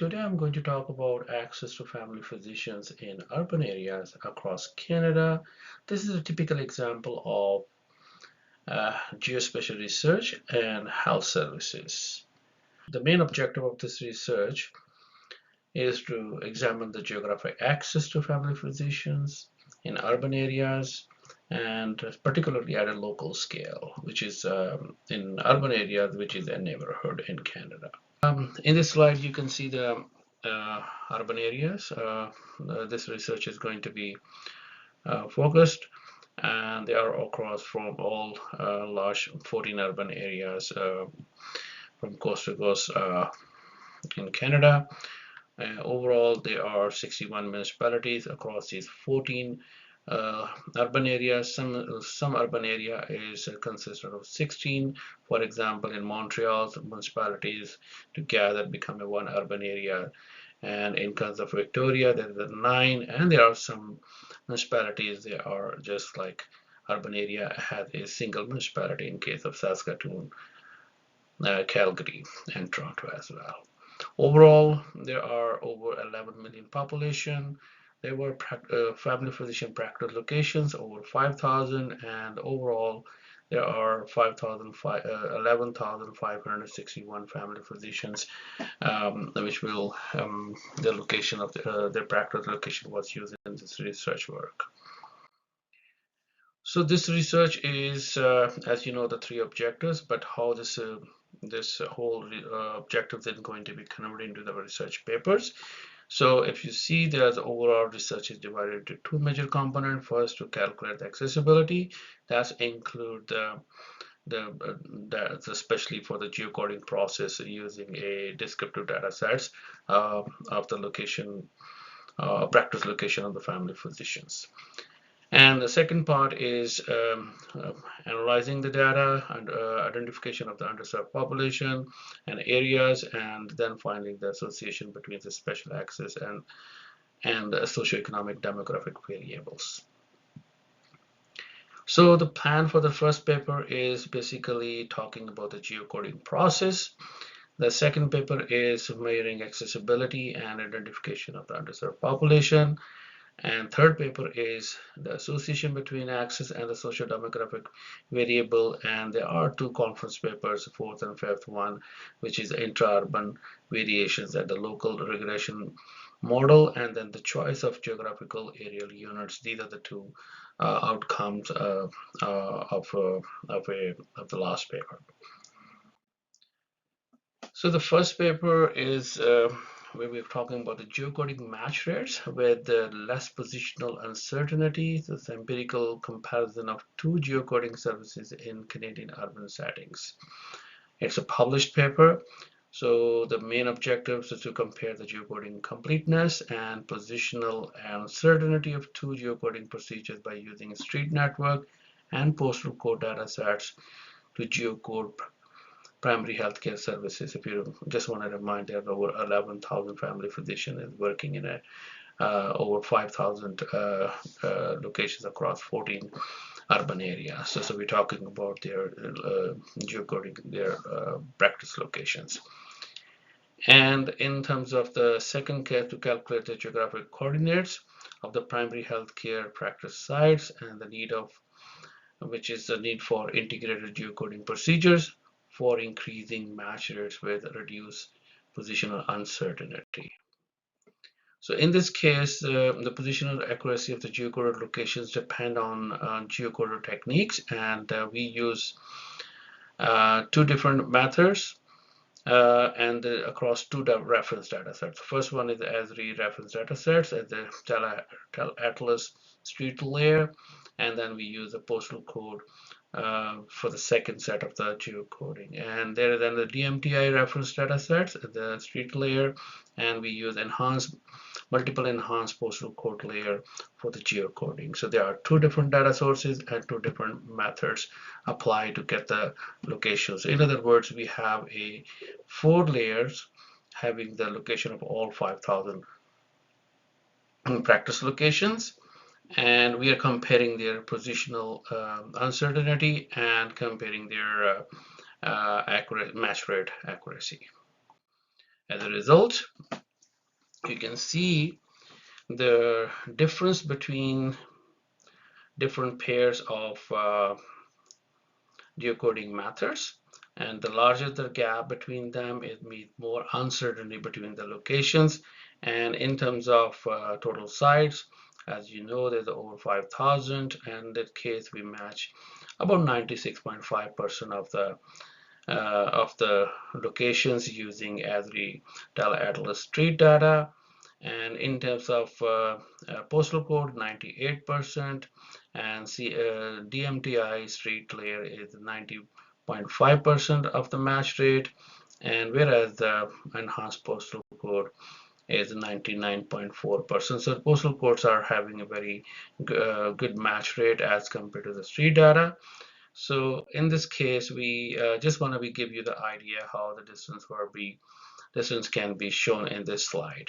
Today I'm going to talk about access to family physicians in urban areas across Canada. This is a typical example of geospatial research and health services. The main objective of this research is to examine the geographic access to family physicians in urban areas and particularly at a local scale, which is in urban areas, which is a neighborhood in Canada. In this slide, you can see the urban areas. This research is going to be focused, and they are across from all large 14 urban areas from coast to coast in Canada. Overall, there are 61 municipalities across these 14 urban areas. Some urban area is consisted of 16. For example, in Montreal, municipalities together become a one urban area. And in terms of Victoria, there are 9, and there are some municipalities that are just like urban area has a single municipality in case of Saskatoon, Calgary, and Toronto as well. Overall, there are over 11 million population. There were family physician practice locations, over 5,000, and overall, there are 11,561 family physicians, which will the location of their practice location was used in this research work. So this research is, as you know, the 3 objectives, but how this whole objective is going to be converted into the research papers. So if you see, there's overall research is divided into 2 major components. First, to calculate the accessibility. That include especially for the geocoding process using a descriptive data sets of the location, practice location of the family physicians. And the second part is analyzing the data and identification of the underserved population and areas, and then finding the association between the special access and the socioeconomic demographic variables. So the plan for the first paper is basically talking about the geocoding process. The second paper is measuring accessibility and identification of the underserved population. And third paper is the association between access and the socio-demographic variable. And there are 2 conference papers, fourth and fifth one, which is intra-urban variations at the local regression model, and then the choice of geographical aerial units. These are the 2 outcomes of the last paper. So the first paper is where we're talking about the geocoding match rates with less positional uncertainty. So it's an empirical comparison of 2 geocoding services in Canadian urban settings. It's a published paper. So the main objectives is to compare the geocoding completeness and positional uncertainty of 2 geocoding procedures by using street network and postal code data sets to geocode primary healthcare services. If you just want to remind, there are over 11,000 family physicians working in over 5,000 locations across 14 urban areas. So we're talking about their geocoding, their practice locations. And in terms of the second case, to calculate the geographic coordinates of the primary healthcare practice sites and the need of, which is the need for integrated geocoding procedures for increasing match rates with reduced positional uncertainty. So in this case, the positional accuracy of the geocoded locations depend on geocoder techniques, and we use 2 different methods and across 2 reference data sets. The first one is the Esri reference data sets at the Atlas street layer, and then we use the postal code for the second set of the geocoding. And there is then the DMTI reference data sets at the street layer, and we use multiple enhanced postal code layer for the geocoding. So there are 2 different data sources and 2 different methods applied to get the locations. In other words, we have 4 layers having the location of all 5,000 practice locations, and we are comparing their positional uncertainty and comparing their accurate match rate accuracy. As a result, you can see the difference between different pairs of geocoding methods, and the larger the gap between them, it means more uncertainty between the locations. And in terms of total sites, as you know, there's over 5,000, and in that case we match about 96.5% of the locations using Esri Tele-Atlas street data. And in terms of postal code, 98%, and DMTI street layer is 90.5% of the match rate, and whereas the enhanced postal code is 99.4%. So postal codes are having a very good match rate as compared to the street data. So in this case, we just want to give you the idea how the distance can be shown in this slide.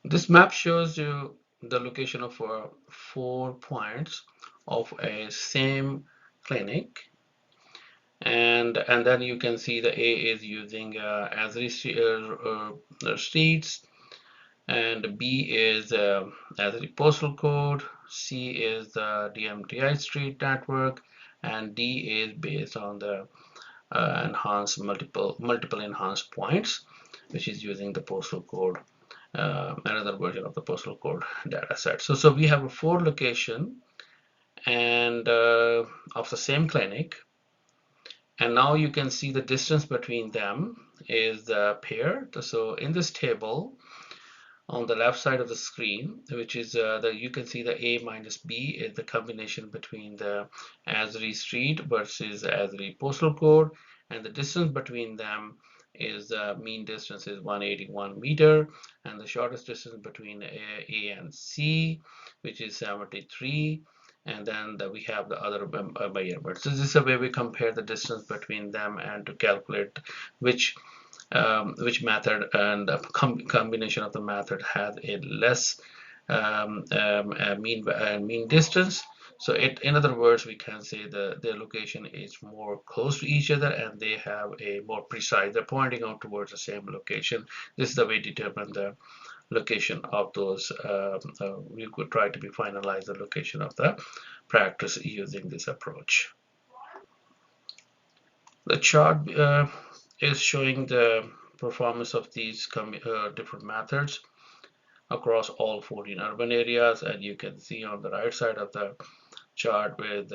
This map shows you the location of 4 points of a same clinic, and then you can see the A is using streets, and B is as a postal code, C is the DMTI street network, and D is based on the enhanced multiple enhanced points, which is using the postal code, another version of the postal code data set. So we have a 4 location and of the same clinic, and now you can see the distance between them is paired. So in this table, on the left side of the screen, which is you can see the A minus B is the combination between the Asri street versus Asri postal code, and the distance between them is mean distance is 181 meter, and the shortest distance between A and C, which is 73. And then we have the other measurements. So this is a way we compare the distance between them and to calculate which method and the combination of the method has a less mean distance. So in other words, we can say their location is more close to each other, and they have a more precise. They're pointing out towards the same location. This is the way to determine the location of those. We could try to finalize the location of the practice using this approach. The chart is showing the performance of these different methods across all 14 urban areas, and you can see on the right side of the chart with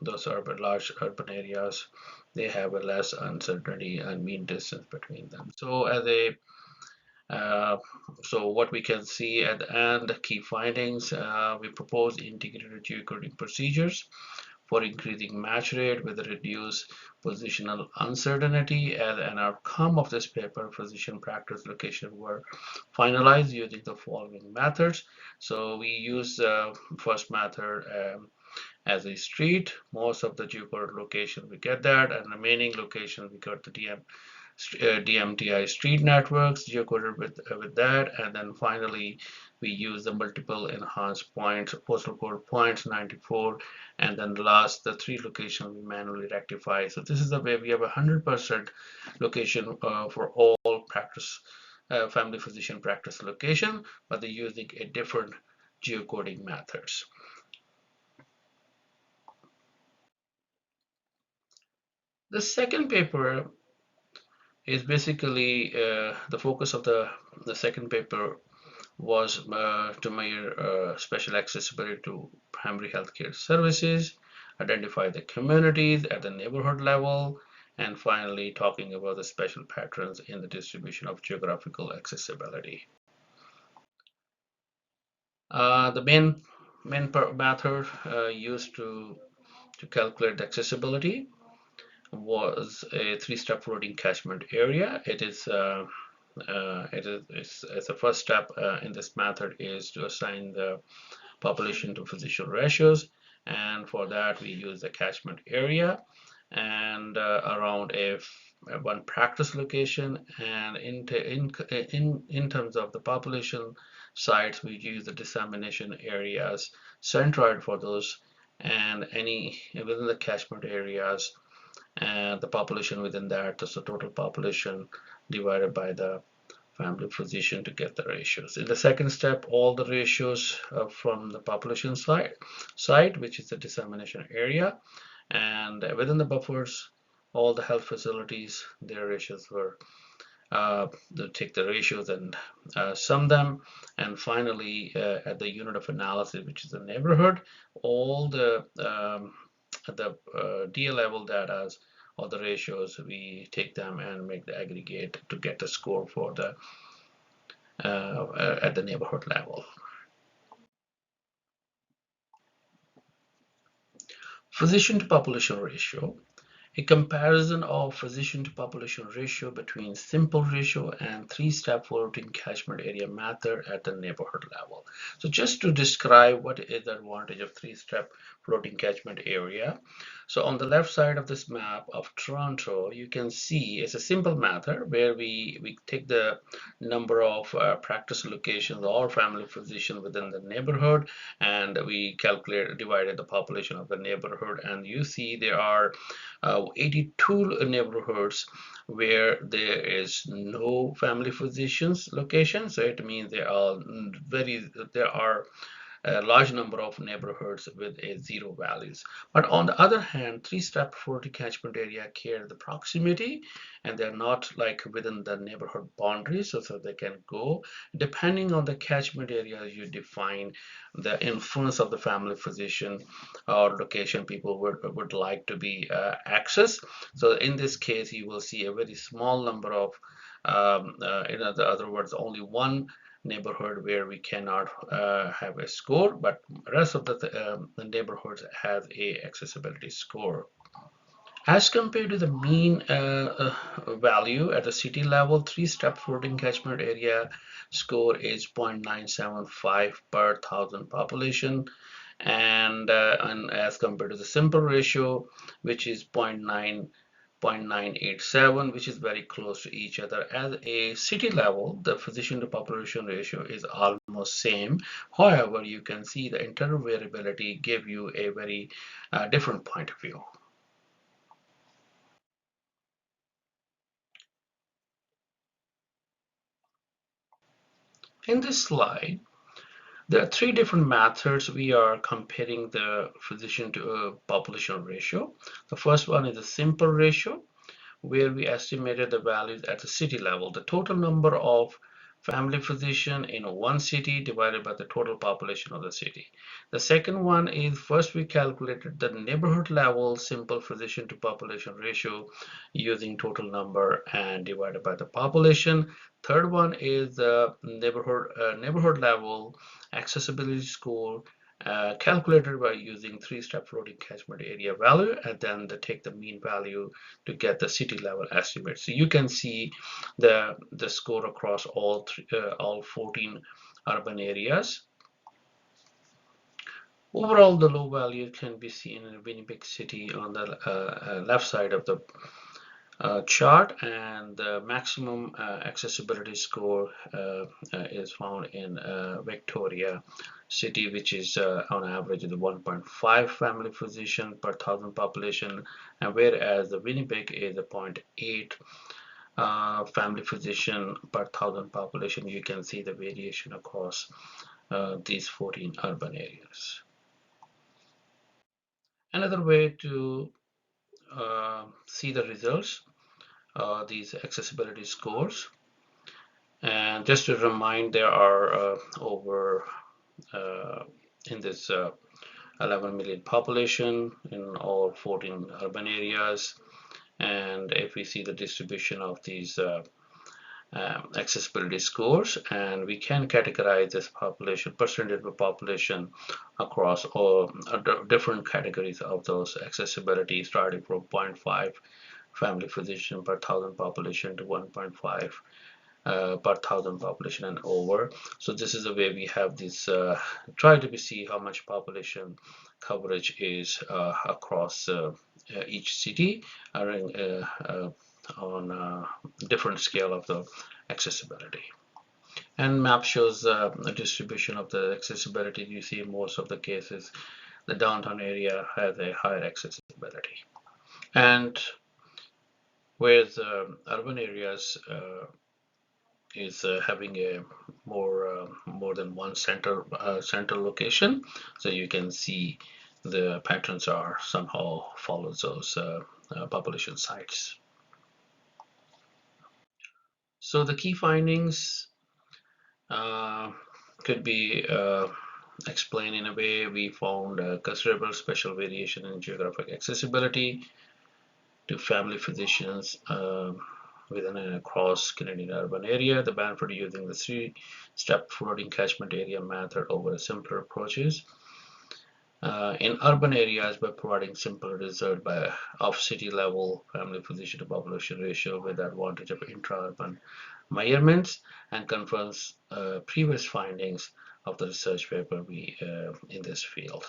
those large urban areas, they have a less uncertainty and mean distance between them. So uh, what we can see at the end, key findings, we propose integrated geocoding procedures for increasing match rate with a reduced positional uncertainty. As an outcome of this paper, physician practice location were finalized using the following methods. So we use the first method as a street. Most of the geocoded location we get that, and remaining location we got the DMTI street networks geocoded with that, and then finally we use the multiple enhanced points, postal code points 94, and then the last the 3 locations we manually rectify. So this is the way we have 100% location for all practice family physician practice location, but they're using a different geocoding methods. The second paper is basically the focus of the second paper was to measure special accessibility to primary healthcare services, identify the communities at the neighborhood level, and finally talking about the special patterns in the distribution of geographical accessibility. The main method used to calculate the accessibility was a 3-step floating catchment area. It's the first step in this method is to assign the population to physician ratios, and for that we use the catchment area and around one practice location, and in terms of the population sites we use the dissemination areas centroid for those, and any within the catchment areas and the population within that, that's the total population divided by the family physician to get the ratios. In the second step, all the ratios from the population side, which is the dissemination area, and within the buffers, all the health facilities, their ratios were to take the ratios and sum them. And finally, at the unit of analysis, which is the neighborhood, all the DA level data, all the ratios, we take them and make the aggregate to get the score for the at the neighborhood level. Physician to population ratio. A comparison of physician to population ratio between simple ratio and three-step floating catchment area method at the neighborhood level. So just to describe what is the advantage of three-step floating catchment area. So on the left side of this map of Toronto, you can see it's a simple method where we take the number of practice locations or family physicians within the neighborhood, and we divided the population of the neighborhood, and you see there are 82 neighborhoods where there is no family physicians location. So it means there are a large number of neighborhoods with a zero values. But on the other hand, three-step floating catchment area care the proximity, and they're not like within the neighborhood boundaries, so they can go depending on the catchment area you define the influence of the family physician or location people would like to be accessed. So in this case, you will see a very small number of in other words, only one neighborhood where we cannot have a score, but rest of the neighborhoods have a accessibility score. As compared to the mean value at the city level, three-step floating catchment area score is 0.975 per thousand population, and as compared to the simple ratio, which is 0.987, which is very close to each other. At a city level, the physician to population ratio is almost same. However, you can see the internal variability give you a very different point of view. In this slide, there are three different methods we are comparing the physician to population ratio. The first one is a simple ratio, where we estimated the values at the city level, the total number of family physician in one city divided by the total population of the city. The second one is first we calculated the neighborhood level simple physician to population ratio using total number and divided by the population. Third one is the neighborhood level accessibility score calculated by using three-step floating catchment area value, and then they take the mean value to get the city level estimate. So you can see the score across all 14 urban areas. Overall, the low value can be seen in Winnipeg City on the left side of the chart, and the maximum accessibility score is found in Victoria City, which is on average the 1.5 family physician per thousand population, and whereas the Winnipeg is a 0.8 family physician per thousand population. You can see the variation across these 14 urban areas. Another way to see the results, these accessibility scores. And just to remind, there are over in this 11 million population in all 14 urban areas. And if we see the distribution of these accessibility scores, and we can categorize this population, percentage of population across all different categories of those accessibility, starting from 0.5 family physician per thousand population to 1.5 per thousand population and over. So this is the way we have this try to see how much population coverage is across each city on a different scale of the accessibility. And map shows the distribution of the accessibility. You see in most of the cases the downtown area has a higher accessibility, and whereas urban areas having a more than one central location, so you can see the patterns are somehow follow those population sites. So the key findings uh, could be explained in a way. We found considerable spatial variation in geographic accessibility to family physicians within and across Canadian urban area. The benefit of using the three-step floating catchment area method over simpler approaches in urban areas by providing simple result of city level family physician to population ratio with the advantage of intra-urban measurements, and confirms previous findings of the research paper in this field.